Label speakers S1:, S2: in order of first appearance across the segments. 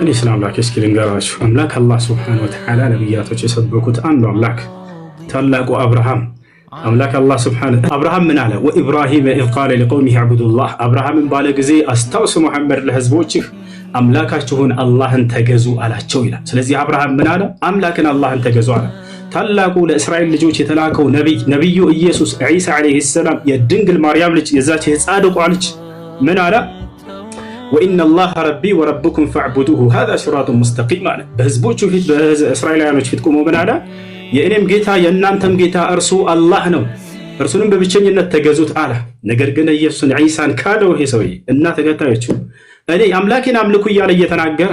S1: እኔ ስለ አምላክ እስኪ ልንገራችሁ። አምላክ አላህ ሱብሓነሁ ወተዓላ ነቢያቶች የሰበኩት አንዱ አምላክ ታላቁ አብርሃም አምላክ አላህ ሱብሓነሁ አብርሃም ምን አለ? ወኢብራሂም ኢዝ ቃለ ሊቀውሚሂ ዕቡዱላህ አብርሃምን ባለ ጊዜ አስታውስ ሙሐመድ ለህዝቦችህ አምላካችሁን አላህን ተገዙ አላቸው ይላል። ስለዚህ አብርሃም ምን አለ? አምላክን አላህን ተገዙ አለ። ታላቁ ለእስራኤል ልጆች የተላከው ነቢዩ ኢየሱስ ዒሳ ዓለይሂ ሰላም የድንግል ማርያም ልጅ የዛች የጻድቋ ልጅ ምን አለ? ወኢነ አላህ ረቢ ወረብኩም ፈዕቡዱሁ ሃዛ ሲራጡን ሙስተቂም አለ። በህዝቦቹ ፊት በእስራኤላውያኖች ፊት ቆሞ ምን አለ? የእኔም ጌታ የእናንተም ጌታ እርሱ አላህ ነው፣ እርሱንም በብቸኝነት ተገዙት አለ። ነገር ግን ኢየሱስን ዒሳን ካደው ይሄ ሰውዬ እና ተከታዮቹ እኔ አምላኬን አምልኩ እያለ እየተናገረ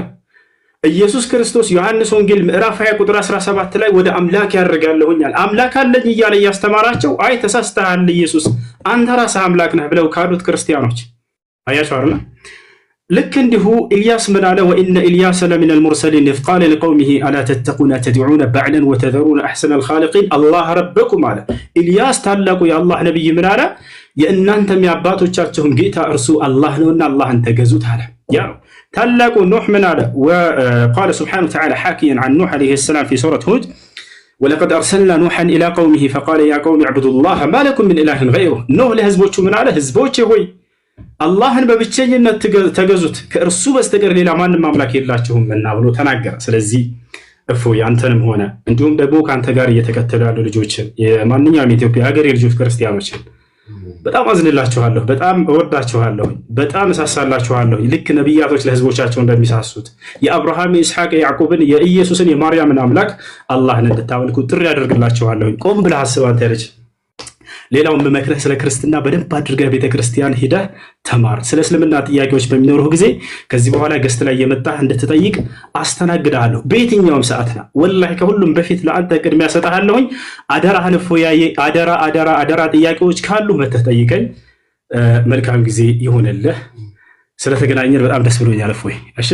S1: ኢየሱስ ክርስቶስ ዮሐንስ ወንጌል ምዕራፍ 20 ቁጥር 17 ላይ ወደ አምላክ ያደርጋለሁኛል አምላክ አለኝ እያለ እያስተማራቸው አይ ተሳስተሃል ኢየሱስ አንተ ራስህ አምላክ ነህ ብለው ካዱት ክርስቲያኖች አያችሁ አይደል? ልክ እንዲሁ ኢልያስ ምን አለ? ወኢነ ኢልያስ ለሚነል ሙርሰሊን ኢዝ ቃለ ሊቀውሚሂ አላ ተተቁነ ተድዑነ በዕለን ወተዘሩነ አሕሰነል ኻሊቂን አላህ ረበኩም አለ። ኢልያስ ታላቁ የአላህ ነቢይ ምን አለ? የእናንተም የአባቶቻችሁም ጌታ እርሱ አላህ ነውና አላህን ተገዙት አለ። ያው ታላቁ ኑህ ምን አለ? ወቃለ ሱብሓነሁ ወተዓላ ሓኪየን ዐን ኑህ ዓለይሂ ሰላም ፊ ሱረት ሁድ ወለቀድ አርሰልና ኑሐን ኢላ ቀውሚሂ ፈቃለ ያ ቀውሚ ዕቡዱላህ ማ ለኩም ሚን ኢላሂን ገይሩህ። ኑህ ለህዝቦቹ ምን አለ? ህዝቦቼ ሆይ አላህን በብቸኝነት ተገዙት ከእርሱ በስተቀር ሌላ ማንም አምላክ የላችሁምና ብሎ ተናገረ። ስለዚህ እፎይ አንተንም ሆነ እንዲሁም ደግሞ ከአንተ ጋር እየተከተሉ ያሉ ልጆችን የማንኛውም የኢትዮጵያ ሀገር የልጆች ክርስቲያኖችን በጣም አዝንላችኋለሁ፣ በጣም እወዳችኋለሁ፣ በጣም እሳሳላችኋለሁ። ልክ ነቢያቶች ለህዝቦቻቸው እንደሚሳሱት የአብርሃም የኢስሐቅ የያዕቆብን የኢየሱስን የማርያምን አምላክ አላህን እንድታመልኩ ጥሪ ያደርግላችኋለሁ። ቆም ብለህ አስብ አንተ ልጅ። ሌላውን በመክረህ ስለ ክርስትና በደንብ አድርገህ ቤተክርስቲያን ሂደህ ተማር። ስለ እስልምና ጥያቄዎች በሚኖሩህ ጊዜ ከዚህ በኋላ ገስት ላይ የመጣህ እንድትጠይቅ አስተናግድሃለሁ በየትኛውም ሰዓትና ወላሂ ከሁሉም በፊት ለአንተ ቅድሚያ ሰጥሃለሁኝ። አደራህን እፎያዬ፣ አደራ ጥያቄዎች ካሉ መተህ ጠይቀኝ። መልካም ጊዜ ይሆንልህ። ስለተገናኘን በጣም ደስ ብሎኛል እፎይ። እሺ